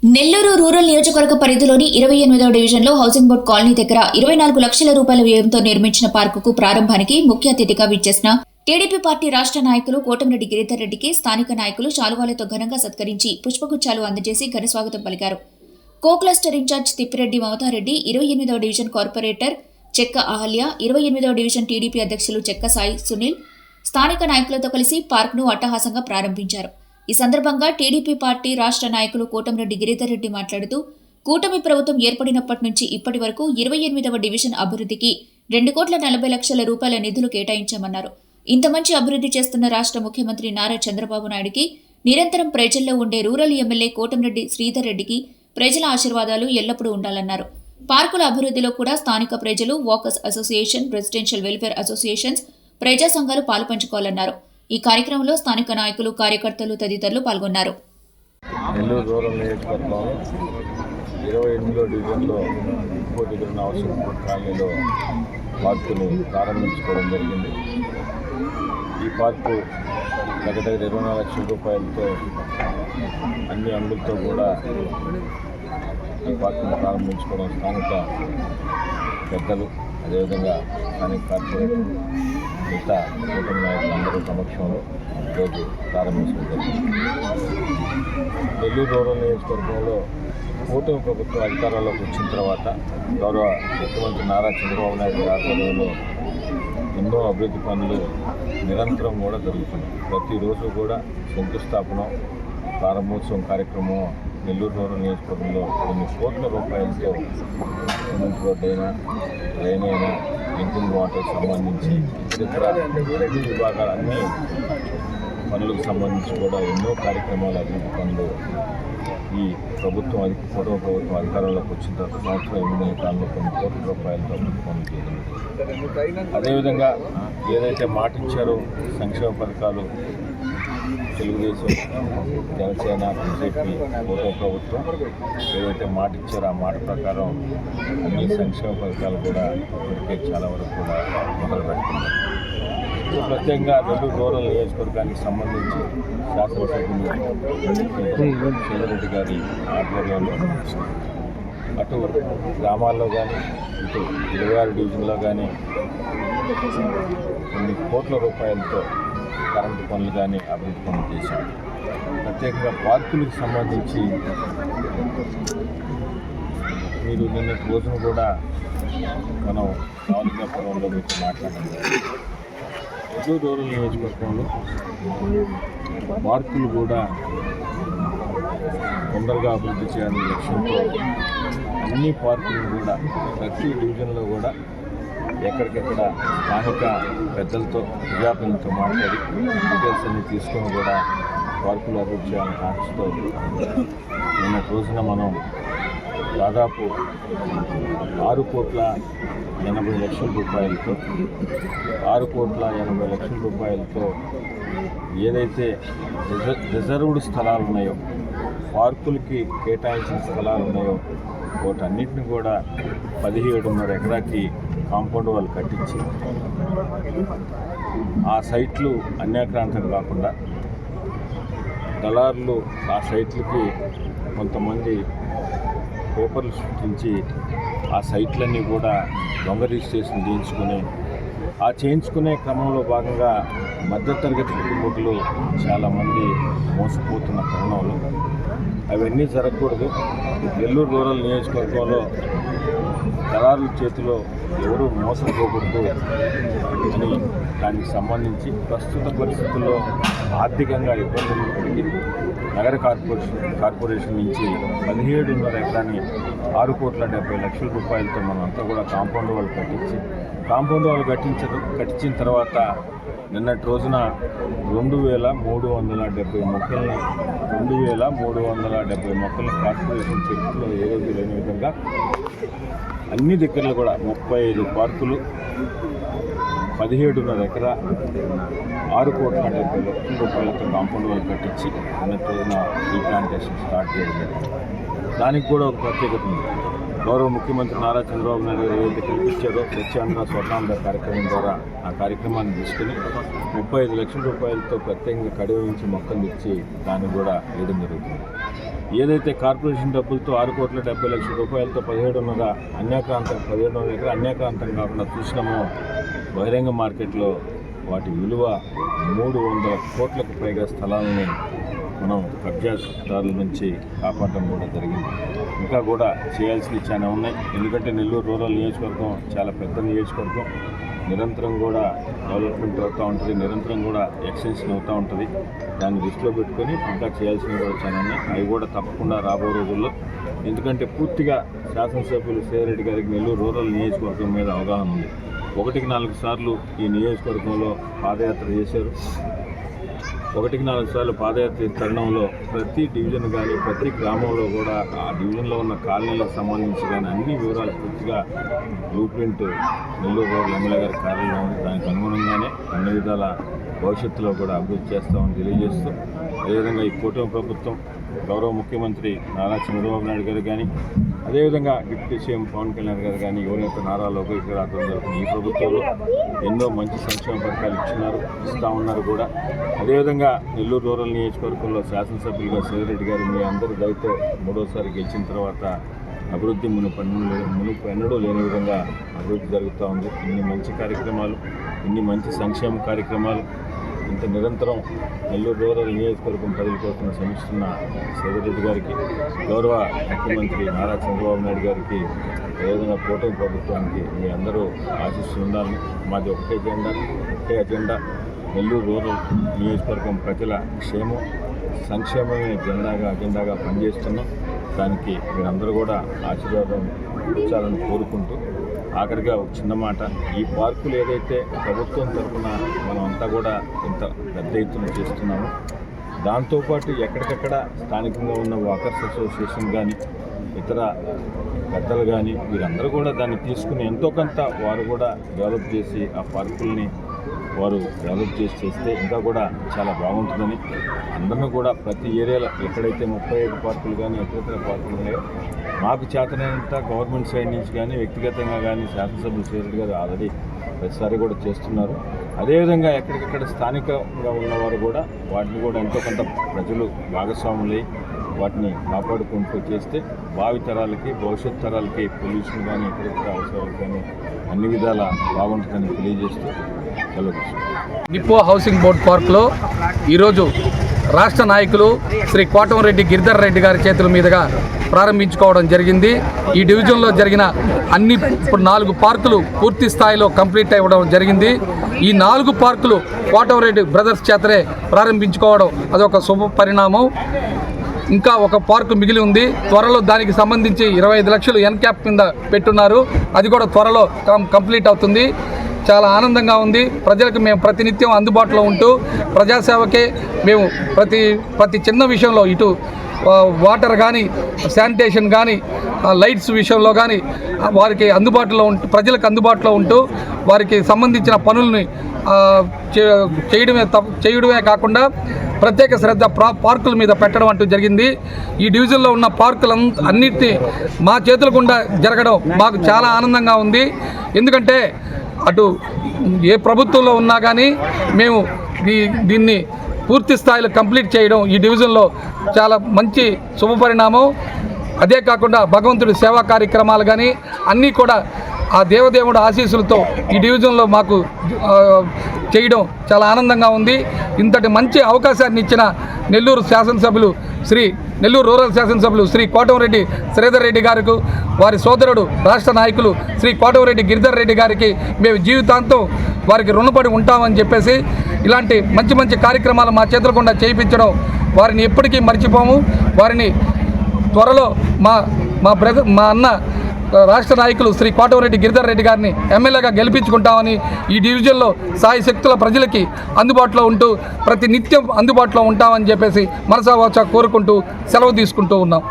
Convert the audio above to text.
Nellore rural నియోజకవర్గ పరిధిలోని 28వ డివిజన్లో హౌసింగ్ బోర్డు కాలనీ దగ్గర 24 లక్షల రూపాయల వ్యయంతో నిర్మించిన పార్కుకు ప్రారంభానికి ముఖ్య అతిథిగా విచ్చేసిన టీడీపీ పార్టీ రాష్ట్ర నాయకులు కోటమిరెడ్డి గిరిధర్ రెడ్డికి స్థానిక నాయకులు శాలువాలతో ఘనంగా సత్కరించి పుష్పగుచ్చాలు అందజేసి ఘనస్వాగతం పలికారు. Co cluster incharge Tippireddy Mamatha Reddy, 28వ division corporator Chekka Ahalya, 28వ division TDP అధ్యక్షులు చెక్క సాయి సునీల్ స్థానిక నాయకులతో కలిసి పార్క్ను అట్టహాసంగా ప్రారంభించారు. ఈ సందర్భంగా టీడీపీ పార్టీ రాష్ట్ర నాయకులు కోటమిరెడ్డి గిరిధర్ రెడ్డి మాట్లాడుతూ, కూటమి ప్రభుత్వం ఏర్పడినప్పటి నుంచి ఇప్పటి వరకు 28వ డివిజన్ అభివృద్ధికి 2,40,00,000 రూపాయల నిధులు కేటాయించామన్నారు. ఇంత మంచి అభివృద్ధి చేస్తున్న రాష్ట్ర ముఖ్యమంత్రి నారా చంద్రబాబు నాయుడుకి, నిరంతరం ప్రజల్లో ఉండే రూరల్ ఎమ్మెల్యే కోటమిరెడ్డి శ్రీధర్ రెడ్డికి ప్రజల ఆశీర్వాదాలు ఎల్లప్పుడూ ఉండాలన్నారు. పార్కుల అభివృద్ధిలో కూడా స్థానిక ప్రజలు, walkers association, residential welfare associations, ప్రజా సంఘాలు పాలుపంచుకోవాలన్నారు. ఈ కార్యక్రమంలో స్థానిక నాయకులు, కార్యకర్తలు తదితరులు పాల్గొన్నారు. నెల్లూరు రూరల్ నియోజకవర్గంలో 28వ డివిజన్లో ఇంకోటిగిరిన హౌసింగ్ బోర్డు కాలనీలో పార్కుని ప్రారంభించుకోవడం జరిగింది. ఈ పార్కు దగ్గర 24 లక్షల రూపాయలతో అన్ని అంగులతో కూడా ఈ పార్కును ప్రారంభించుకోవడం స్థానిక పెద్దలు, అదేవిధంగా స్థానిక కార్పొరేటర్, మిగతా కూటమి నాయకులందరూ సమక్షంలో ఈరోజు ప్రారంభించడం జరిగింది. నెల్లూరు రూరల్ నియోజకవర్గంలో కూటమి ప్రభుత్వం అధికారంలోకి వచ్చిన తర్వాత గౌరవ ముఖ్యమంత్రి నారా చంద్రబాబు నాయుడు ఆధ్వర్యంలో ఎన్నో అభివృద్ధి పనులు నిరంతరం కూడా జరుగుతున్నాయి. ప్రతిరోజు కూడా శంకుస్థాపన, ప్రారంభోత్సవం కార్యక్రమం నెల్లూరు రూరల్ నియోజకవర్గంలో కొన్ని కోట్ల రూపాయలతో సిమెంట్ రోడ్ అయినా, డ్రైన్ అయినా, డ్రింకింగ్ వాటర్ సంబంధించి ఇతర అభివృద్ధి విభాగాల అన్ని పనులకు సంబంధించి కూడా ఎన్నో కార్యక్రమాల అభివృద్ధి పనులు ఈ ప్రభుత్వం పూర్వ ప్రభుత్వం అధికారంలోకి వచ్చిన తర్వాత సంవత్సరం 8 నెలల కాలంలో కొన్ని కోట్ల రూపాయలతో అభివృద్ధి పనులు చేయగలిగింది. అదేవిధంగా ఏదైతే మాట ఇచ్చారో సంక్షేమ పథకాలు తెలుగుదేశం, జనసేన, బీజేపీ పూర్వ ప్రభుత్వం ఏదైతే మాట ఇచ్చారో ఆ మాట ప్రకారం అన్ని సంక్షేమ పథకాలు కూడా ఇప్పటికే చాలా వరకు కూడా మొదలు పెడుతున్నారు. ప్రత్యేకంగా నెల్లూరు రూరల్ నియోజకవర్గానికి సంబంధించి శాసనసభ్యులు శ్రీధర్ గారి ఆధ్వర్యంలో అటు గ్రామాల్లో కానీ, ఇటు 26 డివిజన్లో కానీ కొన్ని కోట్ల రూపాయలతో కరెంటు పనులు కానీ అభివృద్ధి పనులు చేశారు. ప్రత్యేకంగా పార్కులకు సంబంధించి మీరు నిన్నటి రోజున కూడా మనం నాలుగాపురంలో మీతో మాట్లాడాము. నెల్లూరు రూరల్ నియోజకవర్గంలో పార్కులు కూడా తొందరగా అభివృద్ధి చేయాలనే లక్ష్యంతో అన్ని పార్కులు కూడా ప్రతి డివిజన్లో కూడా ఎక్కడికెక్కడ స్థానిక పెద్దలతో, ప్రజాప్రతినిధులతో మాట్లాడి డీటెయిల్స్ అన్ని తీసుకొని కూడా పార్కులు అభివృద్ధి చేయాలని ఆశతో నిన్న రోజున మనం దాదాపు 6,80,00,000 రూపాయలతో 6,80,00,000 రూపాయలతో ఏదైతే రిజర్వ్డ్ స్థలాలు ఉన్నాయో, పార్కులకి కేటాయించిన స్థలాలు ఉన్నాయో వాటన్నిటిని కూడా 17.5 ఎకరాకి కాంపౌండ్ వాళ్ళు కట్టించి ఆ సైట్లు అన్యాక్రాంతం కాకుండా దళారులు ఆ సైట్లకి కొంతమంది పేపర్లు సృష్టించి ఆ సైట్లన్నీ కూడా దొంగ రిజిస్ట్రేషన్ చేయించుకునే క్రమంలో భాగంగా మధ్యతరగతి కుటుంబీకులు చాలామంది మోసపోతున్న తరుణంలో అవన్నీ జరగకూడదు. నెల్లూరు రూరల్ నియోజకవర్గంలో దళారుల చేతిలో ఎవరూ మోసపోకూడదు అని దానికి సంబంధించి ప్రస్తుత పరిస్థితుల్లో ఆర్థికంగా ఇబ్బందులు ఉన్నప్పటికీ నగర కార్పొరేషన్ నుంచి 17.5 ఎకరాన్ని 6,70,00,000 రూపాయలతో మనం అంతా కూడా కాంపౌండ్ వాళ్ళు కట్టించిన తర్వాత నిన్నటి రోజున 2,370 మొక్కల్ని కార్పొరేషన్ చరిత్రలో ఏ రోజు లేని విధంగా అన్ని దగ్గరలో కూడా 35 పార్కులు, 17.5 ఎకరా, 6,70,00,000 రూపాయలతో కాంపౌండ్ వాళ్ళు కట్టించి నిన్నటి రోజున రీప్లాంటేషన్ స్టార్ట్ చేయడం. దానికి కూడా ఒక ప్రత్యేకత ఉంది. గౌరవ ముఖ్యమంత్రి నారా చంద్రబాబు నాయుడు గారు ఏదైతే కల్పించారో స్వచ్ఛాంధ్ర స్వర్ణాంధ్ర కార్యక్రమం ద్వారా ఆ కార్యక్రమాన్ని తీసుకుని 35 లక్షల రూపాయలతో ప్రత్యేకంగా కడివించి మొక్కలు ఇచ్చి దాన్ని కూడా వేయడం జరుగుతుంది. ఏదైతే కార్పొరేషన్ డబ్బులతో 6,70,00,000 రూపాయలతో 17.5 ఎకరా అన్యాక్రాంతం కాకుండా చూసినామో బహిరంగ మార్కెట్లో వాటి విలువ 300 కోట్లకు పైగా స్థలాలని మనం కబ్జాదారుల నుంచి కాపాడటం కూడా జరిగింది. ఇంకా కూడా చేయాల్సినవి చాలా ఉన్నాయి. ఎందుకంటే నెల్లూరు రూరల్ నియోజకవర్గం చాలా పెద్ద నియోజకవర్గం. నిరంతరం కూడా డెవలప్మెంట్ అవుతూ ఉంటుంది, నిరంతరం కూడా ఎక్స్టెన్షన్ అవుతూ ఉంటుంది. దాన్ని దృష్టిలో పెట్టుకొని ఇంకా చేయాల్సినవి కూడా చాలా ఉన్నాయి. అవి కూడా తప్పకుండా రాబో రోజుల్లో, ఎందుకంటే పూర్తిగా శాసనసభ్యులు సేరెడ్డి గారికి నెల్లూరు రూరల్ నియోజకవర్గం మీద అవగాహన ఉంది. 1-4 సార్లు ఈ నియోజకవర్గంలో పాదయాత్ర చేశారు. 1-4 సార్లు పాదయాత్ర తరుణంలో ప్రతి డివిజన్ కానీ ప్రతి గ్రామంలో కూడా ఆ డివిజన్లో ఉన్న కాలనీలకు సంబంధించి కానీ అన్ని వివరాలు పూర్తిగా blue print Nellore rural MLA గారి కార్యాలయంలో ఉంది. దానికి అనుగుణంగానే అన్ని విధాల భవిష్యత్తులో కూడా అభివృద్ధి చేస్తామని తెలియజేస్తూ, అదేవిధంగా ఈ కూటమి ప్రభుత్వం గౌరవ ముఖ్యమంత్రి నారా చంద్రబాబు నాయుడు గారు కానీ, అదేవిధంగా డిప్యూటీ సీఎం పవన్ కళ్యాణ్ గారు కానీ, యువనేత నారా లోకేష్ గారు ఆధ్వర్యంలో ఈ ప్రభుత్వంలో ఎన్నో మంచి సంక్షేమ పథకాలు ఇస్తూ ఉన్నారు కూడా. అదేవిధంగా నెల్లూరు రూరల్ నియోజకవర్గంలో శాసనసభ్యులుగా సేరెడ్డి గారు మీ అందరి దయతో 3వసారి గెలిచిన తర్వాత అభివృద్ధి మునుపు ఎన్నడూ లేని విధంగా అభివృద్ధి జరుగుతూ ఉంది. ఇన్ని మంచి కార్యక్రమాలు, ఇన్ని మంచి సంక్షేమ కార్యక్రమాలు, ఇంత నిరంతరం నెల్లూరు రూరల్ నియోజకవర్గం ప్రజల కోసం శ్రమిస్తున్న సేరెడ్డి గారికి, గౌరవ ముఖ్యమంత్రి నారా చంద్రబాబు నాయుడు గారికి, అదేవిధంగా కూటమి ప్రభుత్వానికి మీ అందరూ ఆశిస్తూ ఉండాలని. మాది ఒకటే అజెండా నెల్లూరు రూరల్ నియోజకవర్గం ప్రజల క్షేమం సంక్షేమమే అజెండాగా పనిచేస్తున్నాం. దానికి మీరందరూ కూడా ఆశీర్వాదం ఇచ్చాలని కోరుకుంటూ, ఆఖరిగా ఒక చిన్న మాట, ఈ పార్కులు ఏదైతే ప్రభుత్వం తరఫున మనం అంతా కూడా ఇంత పెద్ద ఎత్తున చేస్తున్నామో, దాంతోపాటు ఎక్కడికక్కడ స్థానికంగా ఉన్న వాకర్స్ అసోసియేషన్ కానీ ఇతర పెద్దలు కానీ వీరందరూ కూడా దాన్ని తీసుకుని ఎంతో కొంత వారు కూడా డెవలప్ చేసి ఆ పార్కుల్ని వారు డెవలప్ చేస్తే ఇంకా కూడా చాలా బాగుంటుందని, అందరూ కూడా ప్రతి ఏరియాలో ఎక్కడైతే 35 పార్కులు కానీ ఇతర పార్కులు ఉన్నాయో మాకు చేతనైనంత గవర్నమెంట్ సైడ్ నుంచి కానీ వ్యక్తిగతంగా కానీ శాసనసభ్యులు సేరెడ్డి గారు ఆల్రెడీ ప్రతిసారి కూడా చేస్తున్నారు. అదేవిధంగా ఎక్కడికక్కడ స్థానికంగా ఉన్నవారు కూడా వాటిని కూడా ఎంతో కొంత ప్రజలు భాగస్వాములై వాటిని కాపాడుకుంటూ చేస్తే భావితరాలకి భవిష్యత్ తరాలకి పొల్యూషన్ కానీ ఇతర అవసరాలు కానీ అన్ని విధాలా బాగుంటుందని తెలియజేస్తూ సెలవు. నిప్పో హౌసింగ్ బోర్డ్ పార్క్లో ఈరోజు రాష్ట్ర నాయకులు శ్రీ కోటంరెడ్డి గిరిధర్ రెడ్డి గారి చేతుల మీదుగా ప్రారంభించుకోవడం జరిగింది. ఈ డివిజన్లో జరిగిన ఇప్పుడు 4 పార్కులు పూర్తి స్థాయిలో కంప్లీట్ అవ్వడం జరిగింది. ఈ 4 పార్కులు కోటంరెడ్డి బ్రదర్స్ చేతనే ప్రారంభించుకోవడం అదొక శుభ పరిణామం. ఇంకా ఒక పార్కు మిగిలి ఉంది. త్వరలో దానికి సంబంధించి 25 లక్షలు ఎన్క్యాప్ కింద పెట్టున్నారు. అది కూడా త్వరలో కంప్లీట్ అవుతుంది. చాలా ఆనందంగా ఉంది. ప్రజలకు మేము ప్రతినిత్యం అందుబాటులో ఉంటూ ప్రజాసేవకే మేము ప్రతి చిన్న విషయంలో ఇటు వాటర్ కానీ శానిటేషన్ కానీ లైట్స్ విషయంలో కానీ వారికి అందుబాటులో ఉంటూ ప్రజలకు అందుబాటులో ఉంటూ వారికి సంబంధించిన పనుల్ని చేయడమే కాకుండా ప్రత్యేక శ్రద్ధ పార్కుల మీద పెట్టడం అంటూ జరిగింది. ఈ డివిజన్లో ఉన్న పార్కులు అన్నిటినీ మా చేతుల గుండా జరగడం మాకు చాలా ఆనందంగా ఉంది. ఎందుకంటే అటు ఏ ప్రభుత్వంలో ఉన్నా కానీ మేము దీన్ని పూర్తి స్థాయిలో కంప్లీట్ చేయడం ఈ డివిజన్లో చాలా మంచి శుభపరిణామం. అదే కాకుండా భగవంతుడి సేవా కార్యక్రమాలు కానీ అన్నీ కూడా ఆ దేవదేవుడు ఆశీస్సులతో ఈ డివిజన్లో మాకు చేయడం చాలా ఆనందంగా ఉంది. ఇంతటి మంచి అవకాశాన్ని ఇచ్చిన నెల్లూరు రూరల్ శాసనసభ్యులు శ్రీ కోటంరెడ్డి శ్రీధర్ రెడ్డి గారికి, వారి సోదరుడు రాష్ట్ర నాయకులు శ్రీ కోటంరెడ్డి గిరిధర్ రెడ్డి గారికి మేము జీవితాంతం వారికి రుణపడి ఉంటామని చెప్పేసి ఇలాంటి మంచి కార్యక్రమాలు మా చేతుల గుండా చేయించడం వారిని ఎప్పటికీ మర్చిపోము. వారిని త్వరలో మా అన్న రాష్ట్ర నాయకులు శ్రీ కోటంరెడ్డి గిరిధర్ రెడ్డి గారిని ఎమ్మెల్యేగా గెలిపించుకుంటామని ఈ డివిజన్లో సాయి శక్తుల ప్రజలకి అందుబాటులో ఉంటూ ప్రతి నిత్యం అందుబాటులో ఉంటామని చెప్పేసి మనసా వాచా కోరుకుంటూ సెలవు తీసుకుంటూ ఉన్నాం.